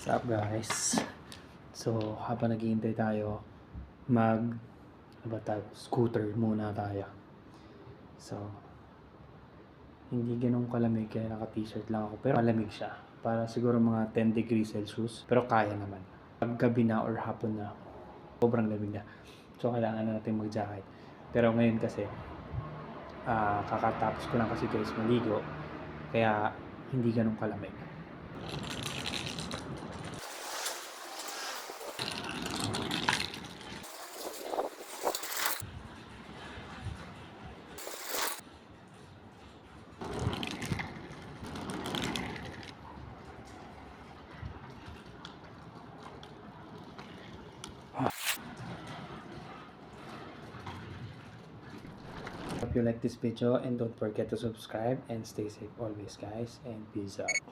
What's up guys? So habang naghihintay tayo scooter muna tayo. So hindi ganun kalamig kaya naka t-shirt lang ako, pero malamig siya, para siguro mga 10 degrees Celsius, pero kaya naman. Pag gabi na or hapon na, sobrang lamig na, so kailangan na natin mag jacket. Pero ngayon kasi kakatapos ko lang kasi guys maligo, kaya hindi ganun kalamig. Hope you like this video and don't forget to subscribe and stay safe always guys, and peace out.